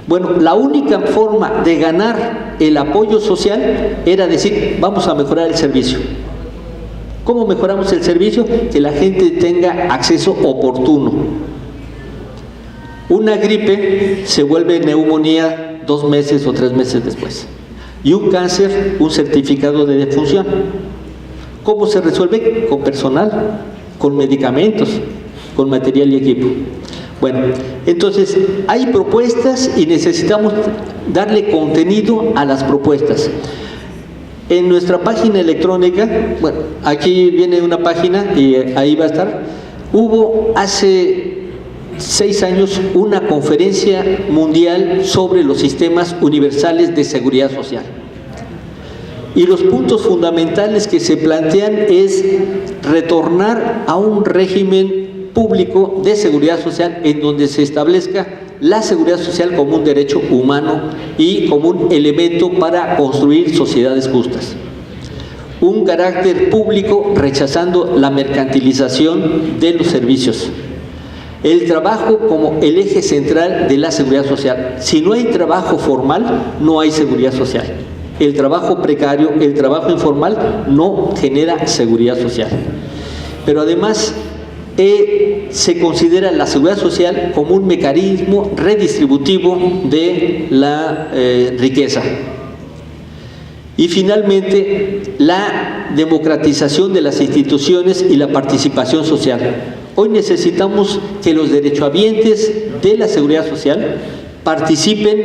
Bueno, la única forma de ganar el apoyo social era decir, vamos a mejorar el servicio. ¿Cómo mejoramos el servicio? Que la gente tenga acceso oportuno. Una gripe se vuelve neumonía 2 meses o 3 meses después. Y un cáncer, un certificado de defunción. ¿Cómo se resuelve? Con personal, con medicamentos, con material y equipo. Bueno, entonces hay propuestas y necesitamos darle contenido a las propuestas. En nuestra página electrónica, bueno, aquí viene una página y ahí va a estar. Hubo hace 6 años una conferencia mundial sobre los sistemas universales de seguridad social. Y los puntos fundamentales que se plantean es retornar a un régimen público de seguridad social en donde se establezca la seguridad social como un derecho humano y como un elemento para construir sociedades justas. Un carácter público rechazando la mercantilización de los servicios. El trabajo como el eje central de la seguridad social. Si no hay trabajo formal, no hay seguridad social. El trabajo precario, el trabajo informal no genera seguridad social. Pero además se considera la seguridad social como un mecanismo redistributivo de la riqueza. Y finalmente, la democratización de las instituciones y la participación social. Hoy necesitamos que los derechohabientes de la seguridad social participen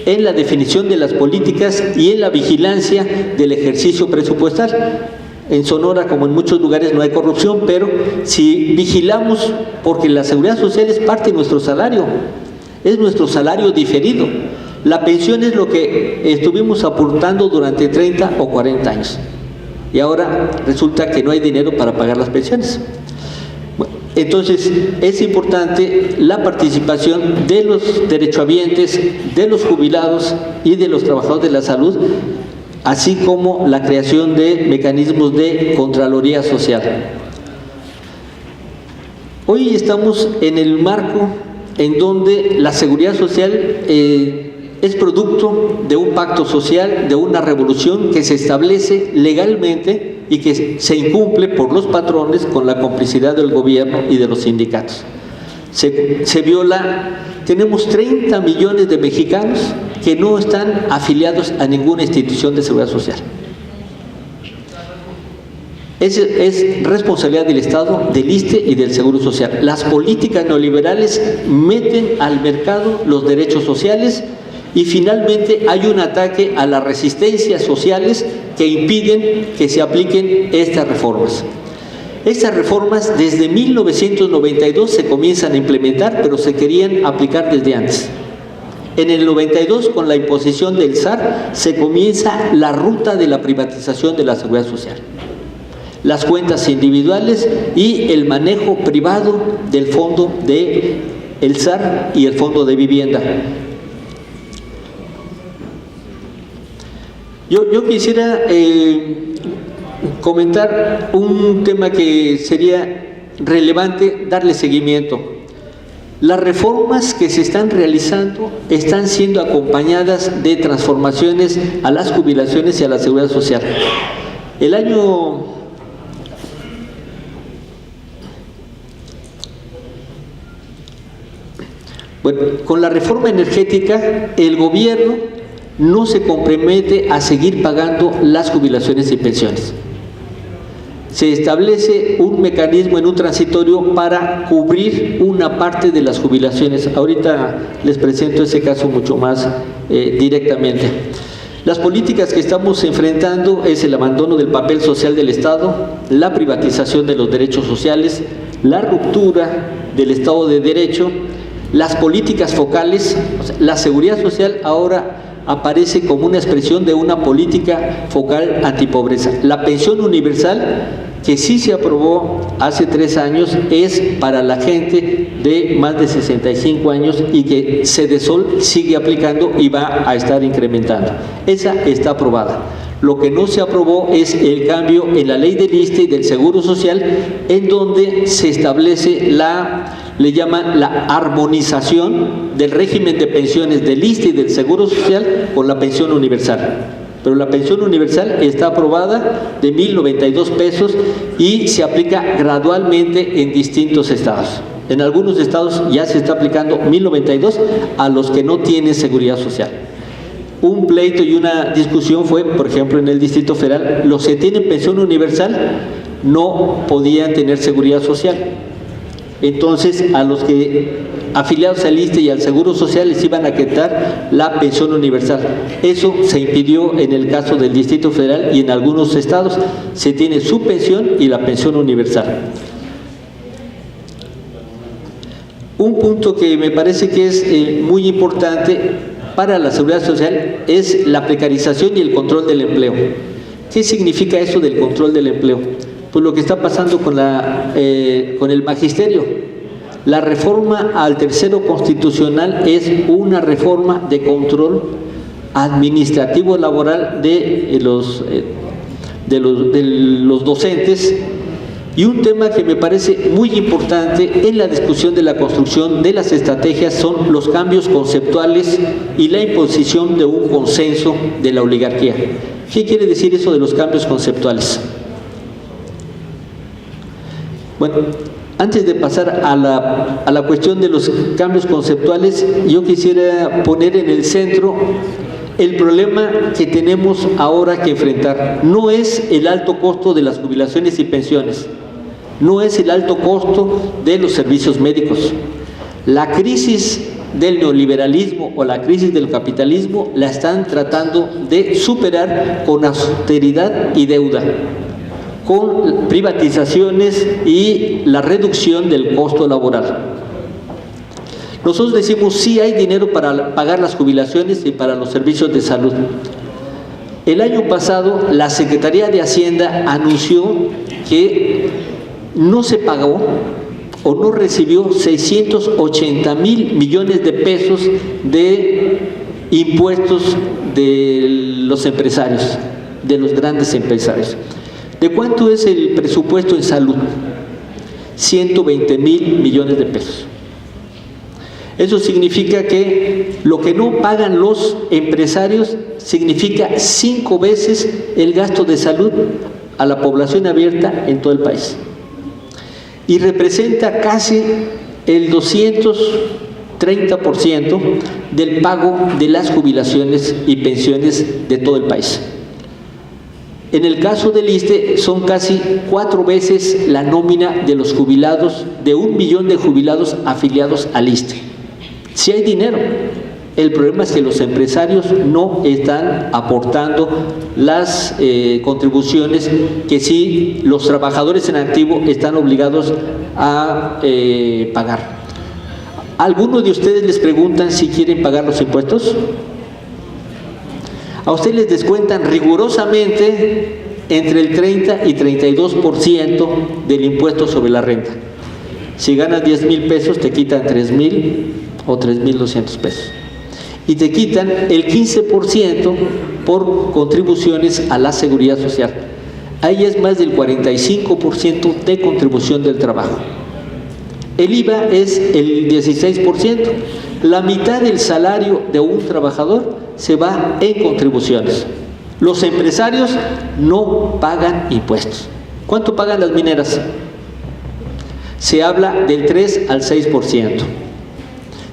en la definición de las políticas y en la vigilancia del ejercicio presupuestal. En Sonora, como en muchos lugares, no hay corrupción, pero si vigilamos, porque la seguridad social es parte de nuestro salario, es nuestro salario diferido. La pensión es lo que estuvimos aportando durante 30 o 40 años. Y ahora resulta que no hay dinero para pagar las pensiones. Bueno, entonces, es importante la participación de los derechohabientes, de los jubilados y de los trabajadores de la salud, así como la creación de mecanismos de Contraloría Social. Hoy estamos en el marco en donde la seguridad social es producto de un pacto social, de una revolución que se establece legalmente y que se incumple por los patrones con la complicidad del gobierno y de los sindicatos. Se viola, tenemos 30 millones de mexicanos que no están afiliados a ninguna institución de seguridad social. Es responsabilidad del Estado, del ISSSTE y del Seguro Social. Las políticas neoliberales meten al mercado los derechos sociales y finalmente hay un ataque a las resistencias sociales que impiden que se apliquen estas reformas. Estas reformas desde 1992 se comienzan a implementar, pero se querían aplicar desde antes. En el 92, con la imposición del SAR, se comienza la ruta de la privatización de la seguridad social. Las cuentas individuales y el manejo privado del fondo del SAR y el fondo de vivienda. Yo quisiera comentar un tema que sería relevante darle seguimiento. Las reformas que se están realizando están siendo acompañadas de transformaciones a las jubilaciones y a la seguridad social. El año con la reforma energética, el gobierno no se compromete a seguir pagando las jubilaciones y pensiones. Se establece un mecanismo en un transitorio para cubrir una parte de las jubilaciones. Ahorita les presento ese caso mucho más directamente. Las políticas que estamos enfrentando es el abandono del papel social del Estado, la privatización de los derechos sociales, la ruptura del Estado de Derecho, las políticas focales. O sea, la seguridad social ahora aparece como una expresión de una política focal antipobreza. La pensión universal, que sí se aprobó hace 3 años, es para la gente de más de 65 años y que Cedesol sigue aplicando y va a estar incrementando. Esa está aprobada. Lo que no se aprobó es el cambio en la ley del ISSSTE y del Seguro Social, en donde se establece la le llaman la armonización del régimen de pensiones del ISSSTE y del Seguro Social con la pensión universal. Pero la pensión universal está aprobada de 1,092 pesos y se aplica gradualmente en distintos estados. En algunos estados ya se está aplicando 1,092 a los que no tienen seguridad social. Un pleito y una discusión fue, por ejemplo, en el Distrito Federal, los que tienen pensión universal no podían tener seguridad social. Entonces, a los que afiliados al ISSSTE y al Seguro Social les iban a quitar la pensión universal. Eso se impidió en el caso del Distrito Federal y en algunos estados se tiene su pensión y la pensión universal. Un punto que me parece que es muy importante para la seguridad social es la precarización y el control del empleo. ¿Qué significa eso del control del empleo? Pues lo que está pasando con el magisterio. La reforma al tercero constitucional es una reforma de control administrativo laboral de los docentes, y un tema que me parece muy importante en la discusión de la construcción de las estrategias son los cambios conceptuales y la imposición de un consenso de la oligarquía. ¿Qué quiere decir eso de los cambios conceptuales? Bueno, antes de pasar a la cuestión de los cambios conceptuales, yo quisiera poner en el centro el problema que tenemos ahora que enfrentar. No es el alto costo de las jubilaciones y pensiones, no es el alto costo de los servicios médicos. La crisis del neoliberalismo o la crisis del capitalismo la están tratando de superar con austeridad y deuda, con privatizaciones y la reducción del costo laboral. Nosotros decimos sí hay dinero para pagar las jubilaciones y para los servicios de salud. El año pasado la Secretaría de Hacienda anunció que no se pagó o no recibió 680,000 millones de pesos de impuestos de los empresarios, de los grandes empresarios. ¿De cuánto es el presupuesto en salud? 120,000 millones de pesos. Eso significa que lo que no pagan los empresarios significa 5 veces el gasto de salud a la población abierta en todo el país. Y representa casi el 230% del pago de las jubilaciones y pensiones de todo el país. En el caso del ISSSTE son casi 4 veces la nómina de los jubilados, de 1 millón de jubilados afiliados al ISSSTE. Sí hay dinero, el problema es que los empresarios no están aportando las contribuciones que sí los trabajadores en activo están obligados a pagar. ¿Algunos de ustedes les preguntan si quieren pagar los impuestos? A ustedes les descuentan rigurosamente entre el 30 y 32% del impuesto sobre la renta. Si ganas 10,000 pesos, te quitan 3,000 o 3,200 pesos. Y te quitan el 15% por contribuciones a la seguridad social. Ahí es más del 45% de contribución del trabajo. El IVA es el 16%. La mitad del salario de un trabajador se va en contribuciones. Los empresarios no pagan impuestos. ¿Cuánto pagan las mineras? Se habla del 3 al 6%.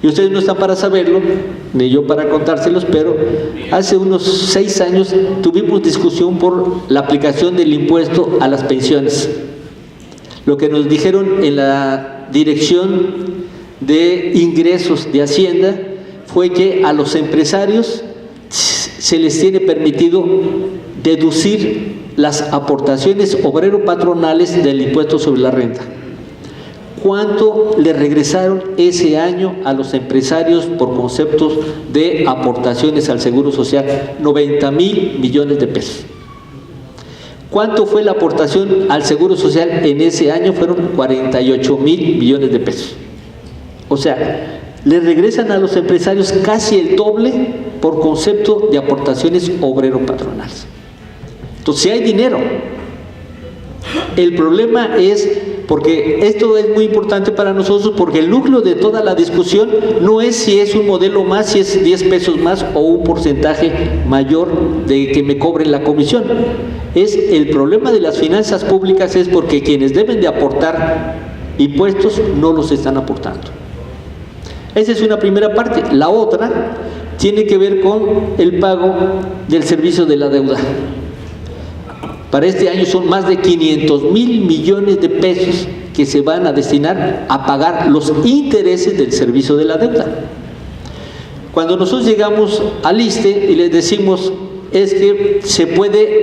Y ustedes no están para saberlo, ni yo para contárselos, pero hace unos 6 años tuvimos discusión por la aplicación del impuesto a las pensiones. Lo que nos dijeron en la Dirección de Ingresos de Hacienda fue que a los empresarios se les tiene permitido deducir las aportaciones obrero-patronales del impuesto sobre la renta. ¿Cuánto le regresaron ese año a los empresarios por conceptos de aportaciones al Seguro Social? 90,000 millones de pesos. ¿Cuánto fue la aportación al Seguro Social en ese año? Fueron 48,000 millones de pesos. O sea, le regresan a los empresarios casi el doble por concepto de aportaciones obrero-patronales. Entonces, si hay dinero, el problema es Porque esto es muy importante para nosotros, porque el núcleo de toda la discusión no es si es un modelo más, si es 10 pesos más o un porcentaje mayor de que me cobren la comisión. Es el problema de las finanzas públicas, es porque quienes deben de aportar impuestos no los están aportando. Esa es una primera parte. La otra tiene que ver con el pago del servicio de la deuda. Para este año son más de 500,000 millones de pesos que se van a destinar a pagar los intereses del servicio de la deuda. Cuando nosotros llegamos al ISSSTE y les decimos es que se puede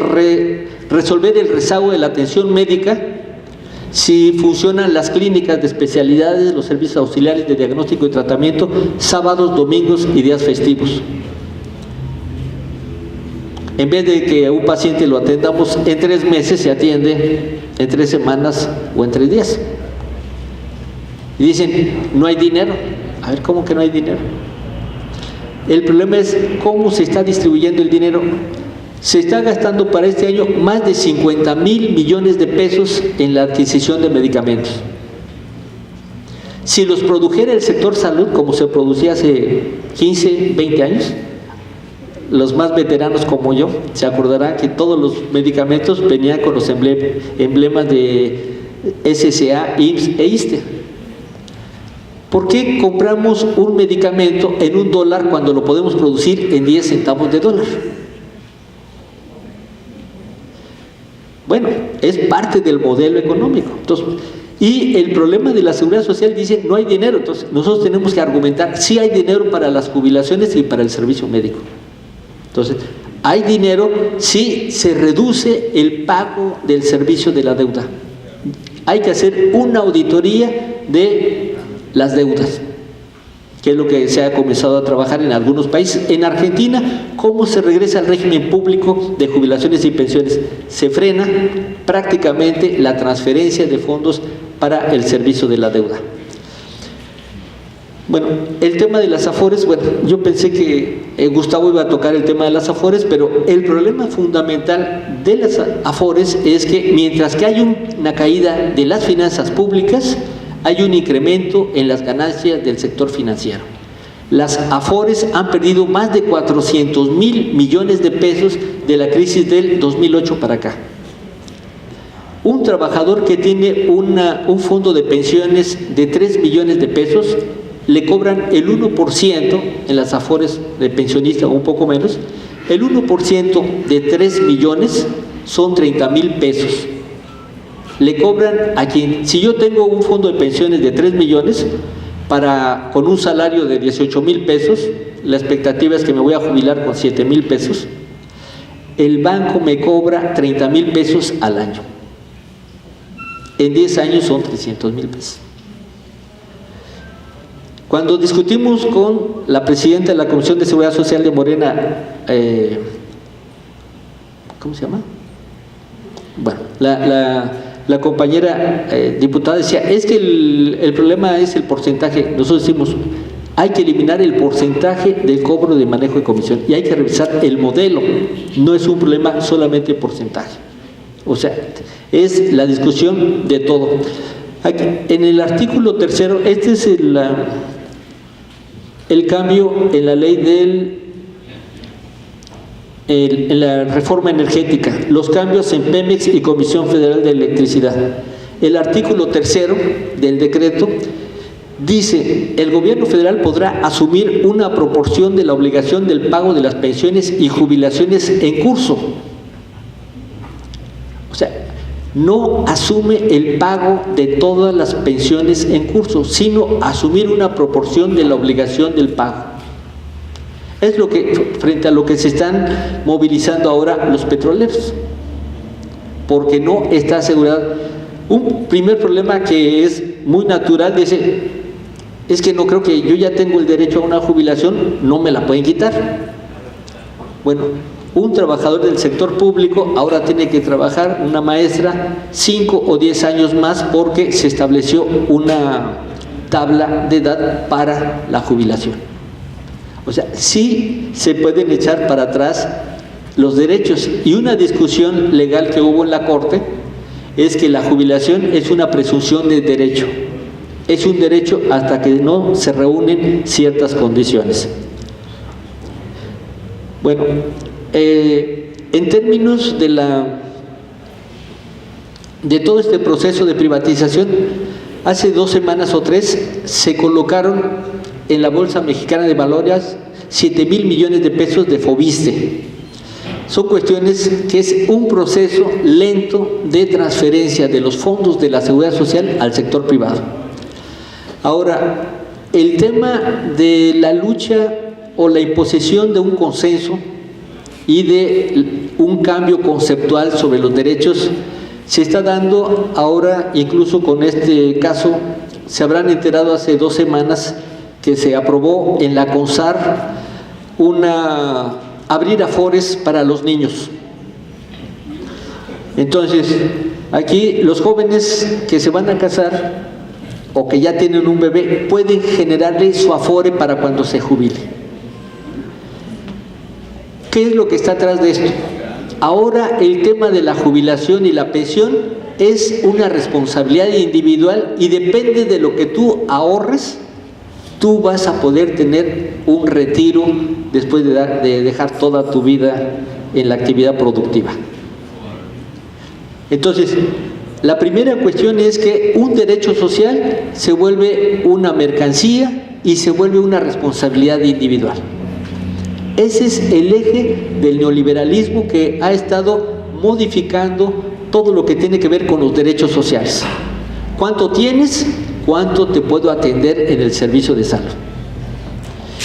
resolver el rezago de la atención médica si funcionan las clínicas de especialidades, los servicios auxiliares de diagnóstico y tratamiento, sábados, domingos y días festivos. En vez de que a un paciente lo atendamos en 3 meses, se atiende en 3 semanas o en 3 días. Y dicen, no hay dinero. A ver, ¿cómo que no hay dinero? El problema es cómo se está distribuyendo el dinero. Se está gastando para este año más de 50,000 millones de pesos en la adquisición de medicamentos. Si los produjera el sector salud, como se producía hace 15, 20 años, los más veteranos como yo se acordarán que todos los medicamentos venían con los emblemas de SSA, IMSS e ISSSTE. ¿Por qué compramos un medicamento en $1 cuando lo podemos producir en 10 centavos de dólar? Bueno, es parte del modelo económico. Entonces, y el problema de la seguridad social dice no hay dinero. Entonces nosotros tenemos que argumentar sí hay dinero para las jubilaciones y para el servicio médico. Entonces, hay dinero si se reduce el pago del servicio de la deuda. Hay que hacer una auditoría de las deudas, que es lo que se ha comenzado a trabajar en algunos países. En Argentina, ¿cómo se regresa al régimen público de jubilaciones y pensiones? Se frena prácticamente la transferencia de fondos para el servicio de la deuda. Bueno, el tema de las AFORES, bueno, yo pensé que Gustavo iba a tocar el tema de las AFORES, pero el problema fundamental de las AFORES es que mientras que hay una caída de las finanzas públicas, hay un incremento en las ganancias del sector financiero. Las AFORES han perdido más de 400,000 millones de pesos de la crisis del 2008 para acá. Un trabajador que tiene un fondo de pensiones de 3 millones de pesos, le cobran el 1% en las AFORES de pensionista o un poco menos. El 1% de 3 millones son 30,000 pesos. Le cobran a quien, si yo tengo un fondo de pensiones de 3 millones, con un salario de 18,000 pesos, la expectativa es que me voy a jubilar con 7,000 pesos, el banco me cobra 30,000 pesos al año. En 10 años son 300,000 pesos. Cuando discutimos con la presidenta de la Comisión de Seguridad Social de Morena, ¿cómo se llama? Bueno, la compañera diputada decía, es que el problema es el porcentaje. Nosotros decimos, hay que eliminar el porcentaje del cobro de manejo de comisión y hay que revisar el modelo. No es un problema solamente el porcentaje. O sea, es la discusión de todo. Aquí, en el artículo 3, este es el cambio en la ley en la reforma energética, los cambios en Pemex y Comisión Federal de Electricidad. El artículo 3 del decreto dice, el gobierno federal podrá asumir una proporción de la obligación del pago de las pensiones y jubilaciones en curso. O sea, no asume el pago de todas las pensiones en curso, sino asumir una proporción de la obligación del pago. Es lo que, frente a lo que se están movilizando ahora los petroleros, porque no está asegurado. Un primer problema que es muy natural es que no creo que yo ya tengo el derecho a una jubilación, no me la pueden quitar. Bueno, un trabajador del sector público ahora tiene que trabajar, una maestra, 5 o 10 años más porque se estableció una tabla de edad para la jubilación. O sea, sí se pueden echar para atrás los derechos. Y una discusión legal que hubo en la Corte es que la jubilación es una presunción de derecho. Es un derecho hasta que no se reúnen ciertas condiciones. Bueno, en términos de todo este proceso de privatización, hace 2 semanas o 3 se colocaron en la Bolsa Mexicana de Valores 7,000 millones de pesos de Fobiste. Son cuestiones que es un proceso lento de transferencia de los fondos de la Seguridad Social al sector privado. Ahora, el tema de la lucha o la imposición de un consenso y de un cambio conceptual sobre los derechos se está dando ahora, incluso con este caso. Se habrán enterado hace 2 semanas que se aprobó en la CONSAR abrir afores para los niños. Entonces, aquí los jóvenes que se van a casar o que ya tienen un bebé pueden generarle su afore para cuando se jubile. ¿Qué es lo que está atrás de esto? Ahora el tema de la jubilación y la pensión es una responsabilidad individual y depende de lo que tú ahorres, tú vas a poder tener un retiro después de dejar toda tu vida en la actividad productiva. Entonces, la primera cuestión es que un derecho social se vuelve una mercancía y se vuelve una responsabilidad individual. Ese es el eje del neoliberalismo que ha estado modificando todo lo que tiene que ver con los derechos sociales. ¿Cuánto tienes? ¿Cuánto te puedo atender en el servicio de salud?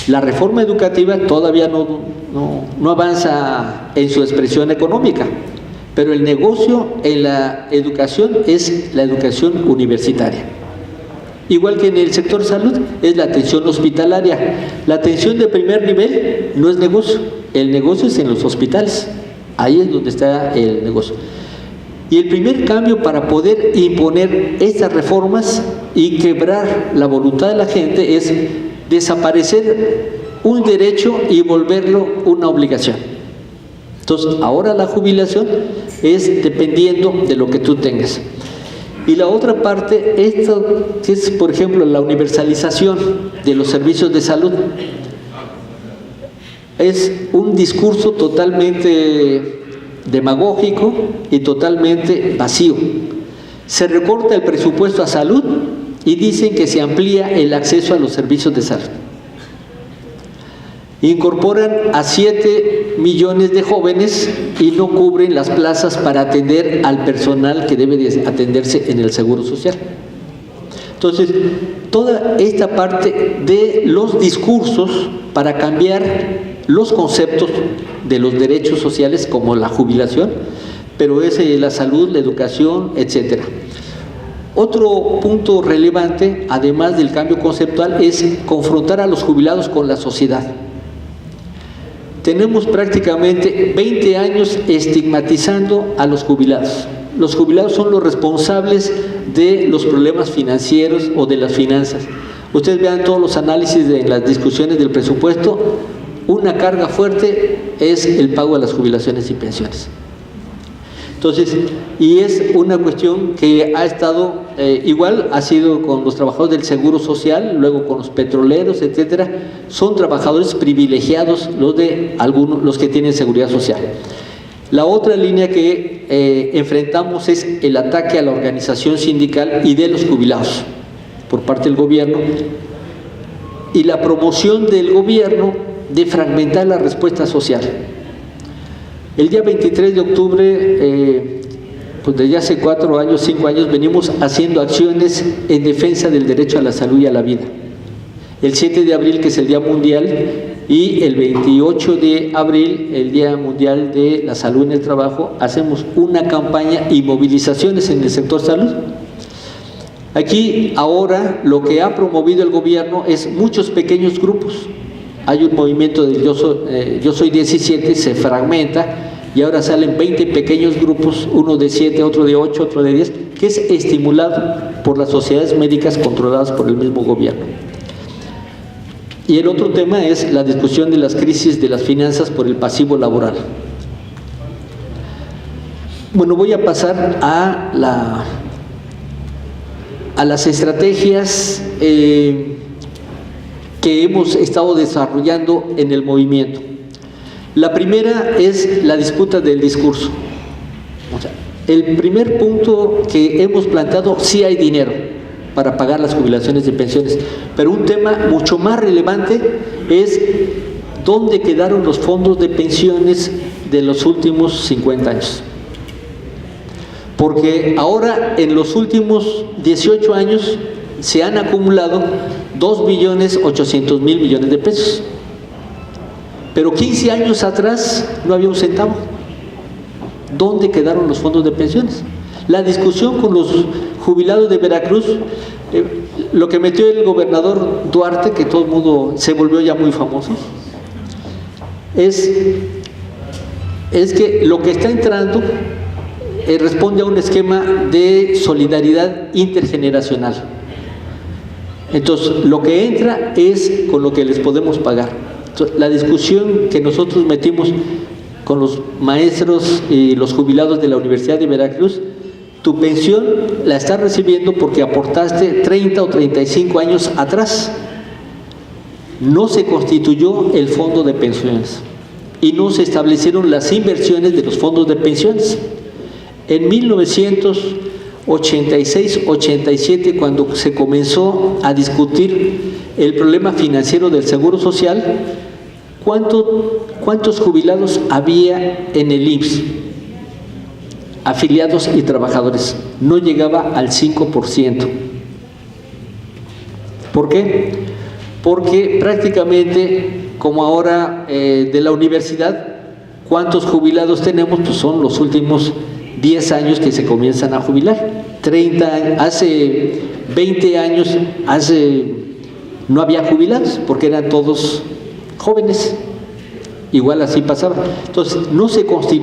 La reforma educativa todavía no avanza en su expresión económica, pero el negocio en la educación es la educación universitaria. Igual que en el sector salud es la atención hospitalaria. La atención de primer nivel no es negocio, el negocio es en los hospitales, ahí es donde está el negocio. Y el primer cambio para poder imponer estas reformas y quebrar la voluntad de la gente es desaparecer un derecho y volverlo una obligación. Entonces, ahora la jubilación es dependiendo de lo que tú tengas. Y la otra parte, esto es, por ejemplo, la universalización de los servicios de salud. Es un discurso totalmente demagógico y totalmente vacío. Se recorta el presupuesto a salud y dicen que se amplía el acceso a los servicios de salud. Incorporan a 7 millones de jóvenes y no cubren las plazas para atender al personal que debe de atenderse en el Seguro Social. Entonces, toda esta parte de los discursos para cambiar los conceptos de los derechos sociales como la jubilación, pero es la salud, la educación, etcétera. Otro punto relevante, además del cambio conceptual, es confrontar a los jubilados con la sociedad. Tenemos prácticamente 20 años estigmatizando a los jubilados. Los jubilados son los responsables de los problemas financieros o de las finanzas. Ustedes vean todos los análisis de las discusiones del presupuesto, una carga fuerte es el pago de las jubilaciones y pensiones. Entonces, y es una cuestión que ha estado, igual ha sido con los trabajadores del Seguro Social, luego con los petroleros, etcétera. Son trabajadores privilegiados los que tienen seguridad social. La otra línea que enfrentamos es el ataque a la organización sindical y de los jubilados por parte del gobierno y la promoción del gobierno de fragmentar la respuesta social. El día 23 de octubre, pues desde hace 4 años, 5 años, venimos haciendo acciones en defensa del derecho a la salud y a la vida. El 7 de abril, que es el Día Mundial, y el 28 de abril, el Día Mundial de la Salud en el Trabajo, hacemos una campaña y movilizaciones en el sector salud. Aquí ahora lo que ha promovido el gobierno es muchos pequeños grupos. Hay un movimiento del Yo Soy 17, se fragmenta y ahora salen 20 pequeños grupos, uno de 7, otro de 8, otro de 10, que es estimulado por las sociedades médicas controladas por el mismo gobierno. Y el otro tema es la discusión de las crisis de las finanzas por el pasivo laboral. Bueno, voy a pasar a las estrategias que hemos estado desarrollando en el movimiento. La primera es la disputa del discurso. O sea, el primer punto que hemos planteado, sí hay dinero para pagar las jubilaciones y pensiones, pero un tema mucho más relevante es dónde quedaron los fondos de pensiones de los últimos 50 años. Porque ahora, en los últimos 18 años, se han acumulado 2.800.000 millones de pesos. Pero 15 años atrás no había un centavo. ¿Dónde quedaron los fondos de pensiones? La discusión con los jubilados de Veracruz, lo que metió el gobernador Duarte, que todo el mundo se volvió ya muy famoso, es que lo que está entrando responde a un esquema de solidaridad intergeneracional. Entonces, lo que entra es con lo que les podemos pagar. Entonces, la discusión que nosotros metimos con los maestros y los jubilados de la Universidad de Veracruz, tu pensión la estás recibiendo porque aportaste 30 o 35 años atrás. No se constituyó el fondo de pensiones y no se establecieron las inversiones de los fondos de pensiones. En 1986-87, cuando se comenzó a discutir el problema financiero del Seguro Social, ¿cuántos jubilados había en el IMSS? Afiliados y trabajadores. No llegaba al 5%. ¿Por qué? Porque prácticamente, como ahora de la universidad, ¿cuántos jubilados tenemos? Pues son los últimos 10 años que se comienzan a jubilar. 30, hace 20 años, no había jubilados porque eran todos jóvenes. Igual así pasaba. Entonces, no se constituye